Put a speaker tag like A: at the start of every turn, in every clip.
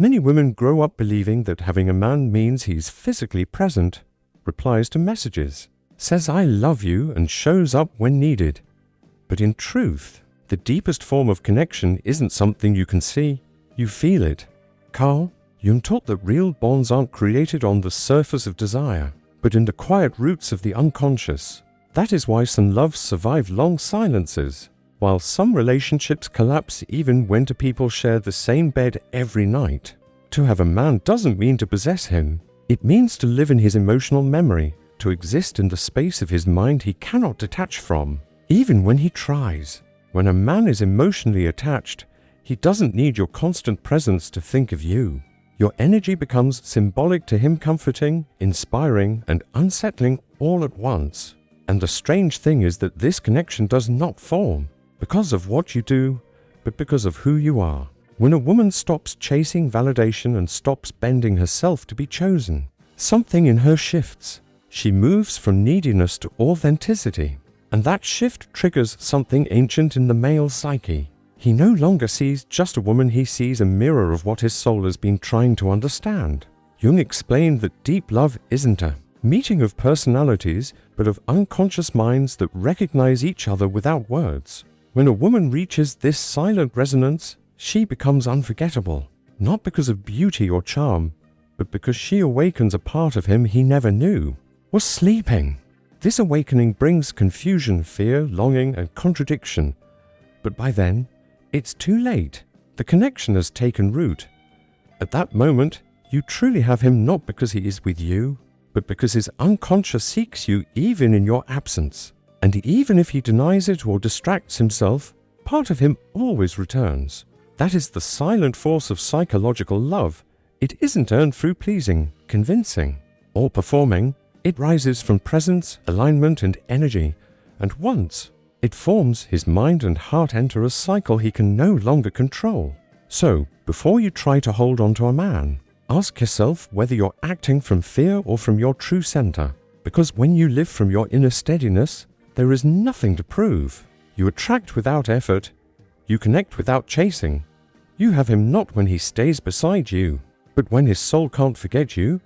A: Many women grow up believing that having a man means he's physically present, replies to messages, says "I love you" and shows up when needed. But in truth, the deepest form of connection isn't something you can see, you feel it. Carl Jung taught that real bonds aren't created on the surface of desire, but in the quiet roots of the unconscious. That is why some loves survive long silences, while some relationships collapse even when two people share the same bed every night. To have a man doesn't mean to possess him. It means to live in his emotional memory, to exist in the space of his mind he cannot detach from, even when he tries. When a man is emotionally attached, he doesn't need your constant presence to think of you. Your energy becomes symbolic to him, comforting, inspiring, and unsettling all at once. And the strange thing is that this connection does not form because of what you do, but because of who you are. When a woman stops chasing validation and stops bending herself to be chosen, something in her shifts. She moves from neediness to authenticity. And that shift triggers something ancient in the male psyche. He no longer sees just a woman, he sees a mirror of what his soul has been trying to understand. Jung explained that deep love isn't a meeting of personalities, but of unconscious minds that recognize each other without words. When a woman reaches this silent resonance, she becomes unforgettable, not because of beauty or charm, but because she awakens a part of him he never knew was sleeping. This awakening brings confusion, fear, longing, and contradiction. But by then, it's too late. The connection has taken root. At that moment, you truly have him not because he is with you, but because his unconscious seeks you even in your absence. And even if he denies it or distracts himself, part of him always returns. That is the silent force of psychological love. It isn't earned through pleasing, convincing, or performing. It rises from presence, alignment, and energy, and once it forms, his mind and heart enter a cycle he can no longer control. So, before you try to hold on to a man, ask yourself whether you're acting from fear or from your true center. Because when you live from your inner steadiness, there is nothing to prove. You attract without effort. You connect without chasing. You have him not when he stays beside you, but when his soul can't forget you.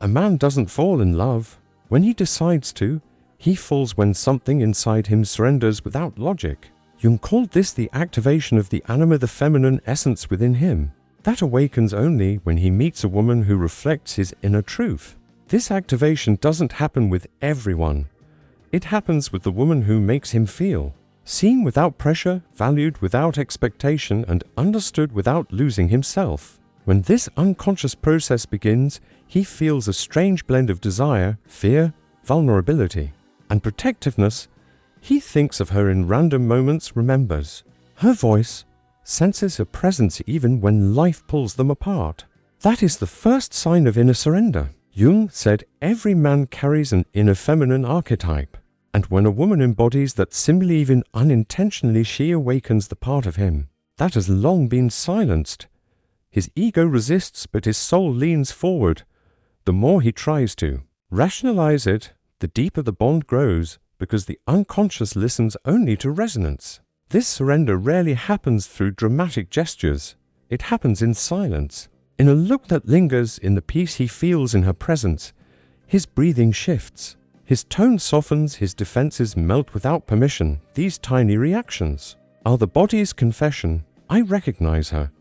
A: A man doesn't fall in love. When he decides to, he falls when something inside him surrenders without logic. Jung called this the activation of the anima, the feminine essence within him. That awakens only when he meets a woman who reflects his inner truth. This activation doesn't happen with everyone. It happens with the woman who makes him feel seen without pressure, valued without expectation, and understood without losing himself. When this unconscious process begins, he feels a strange blend of desire, fear, vulnerability, and protectiveness. He thinks of her in random moments, remembers her voice, senses her presence even when life pulls them apart. That is the first sign of inner surrender. Jung said every man carries an inner feminine archetype, and when a woman embodies that symbol, even unintentionally, she awakens the part of him that has long been silenced. His ego resists, but his soul leans forward. The more he tries to rationalize it, the deeper the bond grows, because the unconscious listens only to resonance. This surrender rarely happens through dramatic gestures. It happens in silence, in a look that lingers, in the peace he feels in her presence. His breathing shifts. His tone softens, his defenses melt without permission. These tiny reactions are the body's confession. I recognize her.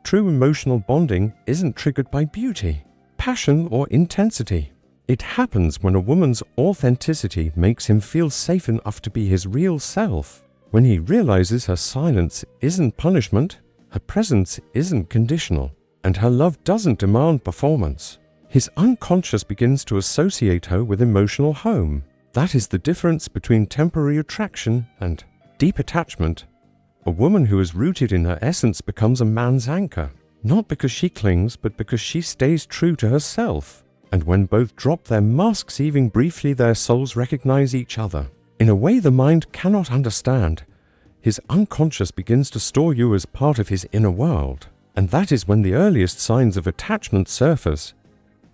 A: True emotional bonding isn't triggered by beauty, passion, or intensity. It happens when a woman's authenticity makes him feel safe enough to be his real self. When he realizes her silence isn't punishment, her presence isn't conditional, and her love doesn't demand performance. His unconscious begins to associate her with emotional home. That is the difference between temporary attraction and deep attachment. A woman who is rooted in her essence becomes a man's anchor, not because she clings, but because she stays true to herself. And when both drop their masks, even briefly, their souls recognize each other. In a way the mind cannot understand, his unconscious begins to store you as part of his inner world. And that is when the earliest signs of attachment surface.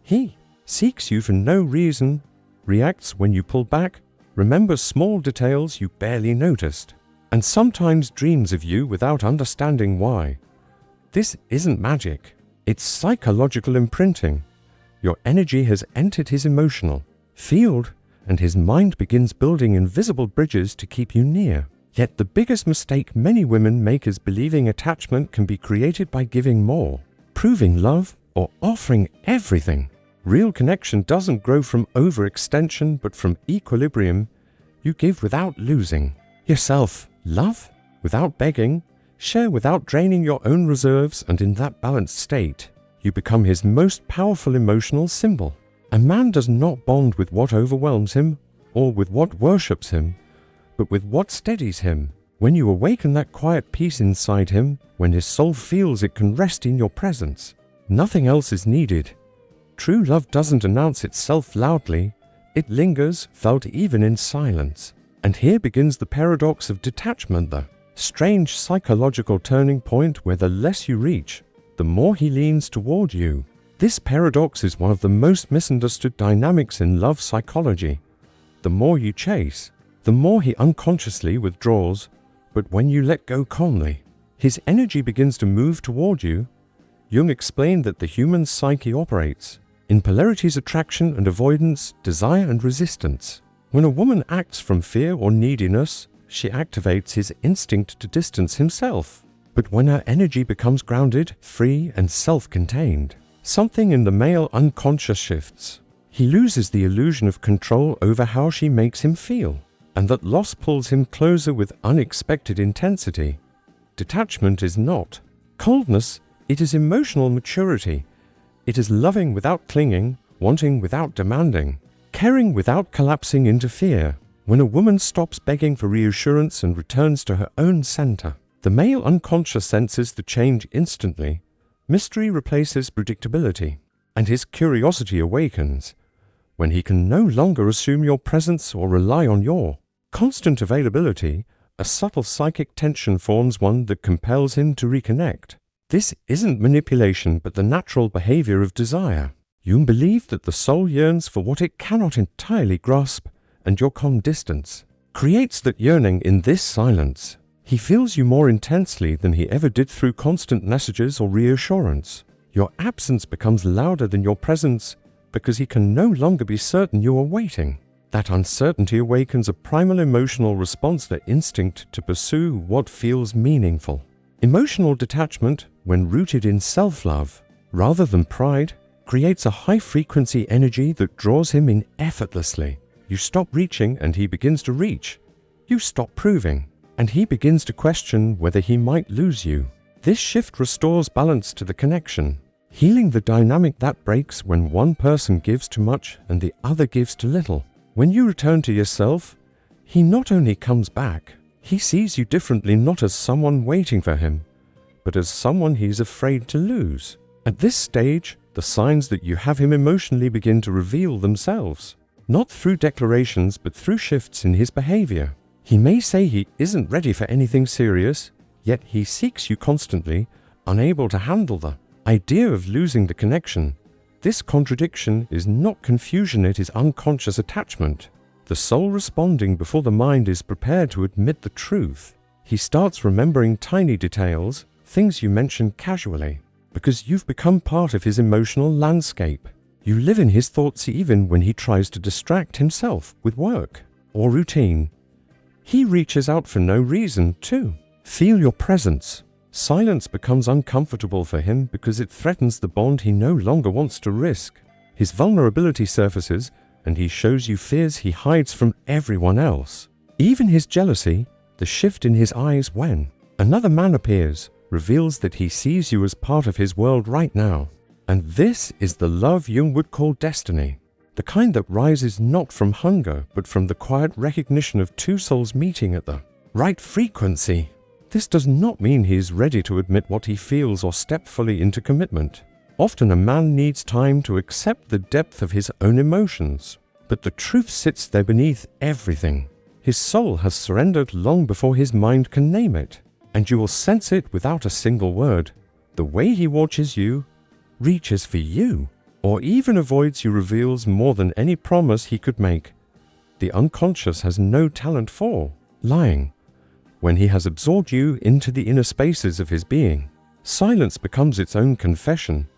A: He seeks you for no reason, reacts when you pull back, remembers small details you barely noticed, and sometimes dreams of you without understanding why. This isn't magic. It's psychological imprinting. Your energy has entered his emotional field, and his mind begins building invisible bridges to keep you near. Yet the biggest mistake many women make is believing attachment can be created by giving more, proving love, or offering everything. Real connection doesn't grow from overextension, but from equilibrium. You give without losing yourself, love without begging, share without draining your own reserves, and in that balanced state, you become his most powerful emotional symbol. A man does not bond with what overwhelms him or with what worships him, but with what steadies him. When you awaken that quiet peace inside him, when his soul feels it can rest in your presence, nothing else is needed. True love doesn't announce itself loudly, it lingers, felt even in silence. And here begins the paradox of detachment, the strange psychological turning point where the less you reach, the more he leans toward you. This paradox is one of the most misunderstood dynamics in love psychology. The more you chase, the more he unconsciously withdraws, but when you let go calmly, his energy begins to move toward you. Jung explained that the human psyche operates in polarities: attraction and avoidance, desire and resistance. When a woman acts from fear or neediness, she activates his instinct to distance himself. But when her energy becomes grounded, free and self-contained, something in the male unconscious shifts. He loses the illusion of control over how she makes him feel, and that loss pulls him closer with unexpected intensity. Detachment is not coldness, it is emotional maturity. It is loving without clinging, wanting without demanding, caring without collapsing into fear. When a woman stops begging for reassurance and returns to her own center, the male unconscious senses the change instantly. Mystery replaces predictability, and his curiosity awakens when he can no longer assume your presence or rely on your constant availability. A subtle psychic tension forms, one that compels him to reconnect. This isn't manipulation, but the natural behavior of desire. Jung believed that the soul yearns for what it cannot entirely grasp, and your calm distance creates that yearning. In this silence, he feels you more intensely than he ever did through constant messages or reassurance. Your absence becomes louder than your presence because he can no longer be certain you are waiting. That uncertainty awakens a primal emotional response, the instinct to pursue what feels meaningful. Emotional detachment, when rooted in self-love rather than pride, creates a high-frequency energy that draws him in effortlessly. You stop reaching and he begins to reach. You stop proving and he begins to question whether he might lose you. This shift restores balance to the connection, healing the dynamic that breaks when one person gives too much and the other gives too little. When you return to yourself, he not only comes back, he sees you differently, not as someone waiting for him, but as someone he's afraid to lose. At this stage, the signs that you have him emotionally begin to reveal themselves, not through declarations but through shifts in his behavior. He may say he isn't ready for anything serious, yet he seeks you constantly, unable to handle the idea of losing the connection. This contradiction is not confusion, it is unconscious attachment. The soul responding before the mind is prepared to admit the truth. He starts remembering tiny details, things you mentioned casually, because you've become part of his emotional landscape. You live in his thoughts even when he tries to distract himself with work or routine. He reaches out for no reason to feel your presence. Silence becomes uncomfortable for him because it threatens the bond he no longer wants to risk. His vulnerability surfaces, and he shows you fears he hides from everyone else. Even his jealousy, the shift in his eyes when another man appears, reveals that he sees you as part of his world right now. And this is the love Jung would call destiny, the kind that rises not from hunger but from the quiet recognition of two souls meeting at the right frequency. This does not mean he is ready to admit what he feels or step fully into commitment. Often a man needs time to accept the depth of his own emotions, but the truth sits there beneath everything. His soul has surrendered long before his mind can name it, and you will sense it without a single word. The way he watches you, reaches for you, or even avoids you reveals more than any promise he could make. The unconscious has no talent for lying. When he has absorbed you into the inner spaces of his being, silence becomes its own confession.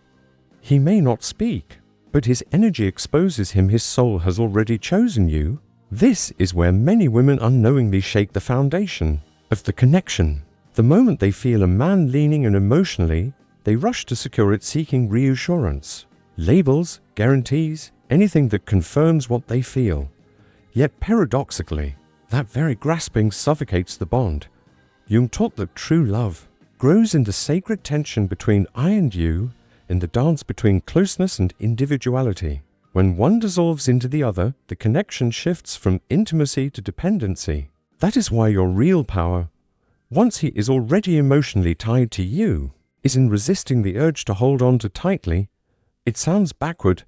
A: He may not speak, but his energy exposes him his soul has already chosen you. This is where many women unknowingly shake the foundation of the connection. The moment they feel a man leaning in emotionally, they rush to secure it, seeking reassurance, labels, guarantees, anything that confirms what they feel. Yet paradoxically, that very grasping suffocates the bond. Jung taught that true love grows in the sacred tension between I and you, in the dance between closeness and individuality. When one dissolves into the other, the connection shifts from intimacy to dependency. That is why your real power, once he is already emotionally tied to you, is in resisting the urge to hold on too tightly. It sounds backward,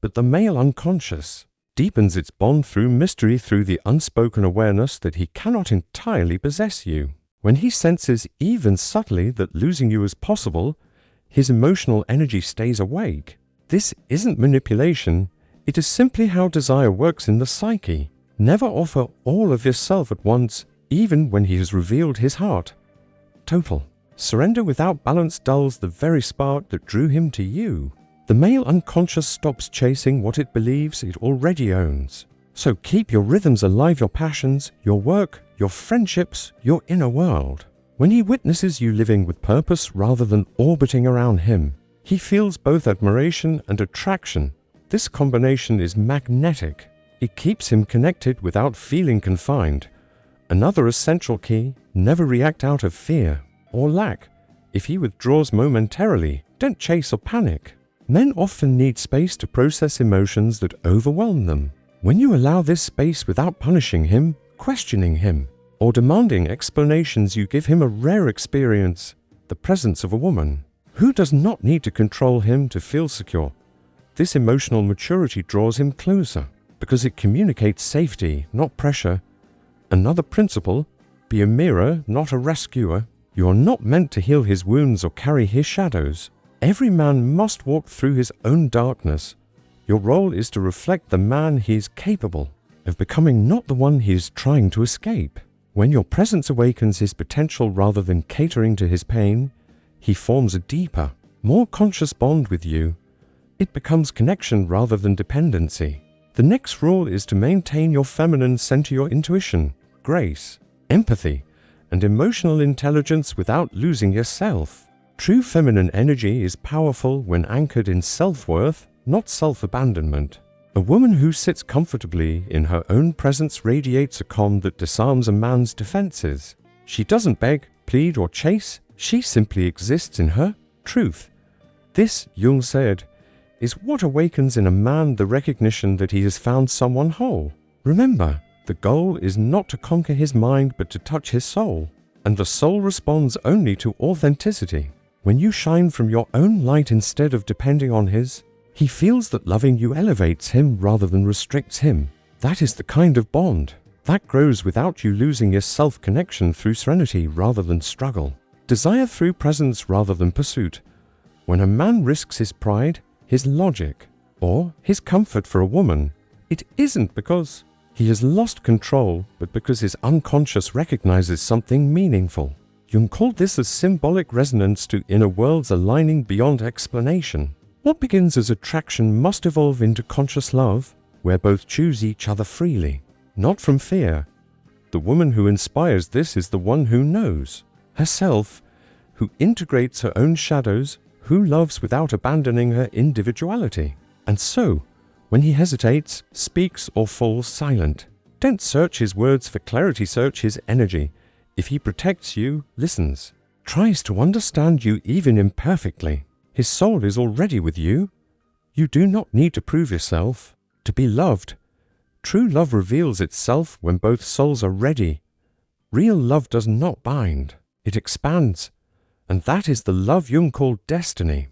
A: but the male unconscious deepens its bond through mystery, through the unspoken awareness that he cannot entirely possess you. When he senses even subtly that losing you is possible, his emotional energy stays awake. This isn't manipulation, it is simply how desire works in the psyche. Never offer all of yourself at once, even when he has revealed his heart. Total surrender without balance dulls the very spark that drew him to you. The male unconscious stops chasing what it believes it already owns. So keep your rhythms alive, your passions, your work, your friendships, your inner world. When he witnesses you living with purpose rather than orbiting around him, he feels both admiration and attraction. This combination is magnetic. It keeps him connected without feeling confined. Another essential key: never react out of fear or lack. If he withdraws momentarily, don't chase or panic. Men often need space to process emotions that overwhelm them. When you allow this space without punishing him, questioning him, or demanding explanations, you give him a rare experience, the presence of a woman who does not need to control him to feel secure. This emotional maturity draws him closer because it communicates safety, not pressure. Another principle: be a mirror, not a rescuer. You are not meant to heal his wounds or carry his shadows. Every man must walk through his own darkness. Your role is to reflect the man he is capable of becoming, not the one he is trying to escape. When your presence awakens his potential rather than catering to his pain, he forms a deeper, more conscious bond with you. It becomes connection rather than dependency. The next rule is to maintain your feminine, center your intuition, grace, empathy, and emotional intelligence without losing yourself. True feminine energy is powerful when anchored in self-worth, not self-abandonment. A woman who sits comfortably in her own presence radiates a calm that disarms a man's defenses. She doesn't beg, plead, or chase. She simply exists in her truth. This, Jung said, is what awakens in a man the recognition that he has found someone whole. Remember, the goal is not to conquer his mind but to touch his soul. And the soul responds only to authenticity. When you shine from your own light instead of depending on his, he feels that loving you elevates him rather than restricts him. That is the kind of bond that grows without you losing your self-connection, through serenity rather than struggle, desire through presence rather than pursuit. When a man risks his pride, his logic, or his comfort for a woman, it isn't because he has lost control, but because his unconscious recognizes something meaningful. Jung called this a symbolic resonance to inner worlds aligning beyond explanation. What begins as attraction must evolve into conscious love, where both choose each other freely, not from fear. The woman who inspires this is the one who knows herself, who integrates her own shadows, who loves without abandoning her individuality. And so, when he hesitates, speaks, or falls silent, don't search his words for clarity, search his energy. If he protects you, listens, tries to understand you even imperfectly, his soul is already with you. You do not need to prove yourself to be loved. True love reveals itself when both souls are ready. Real love does not bind, it expands. And that is the love Jung called destiny.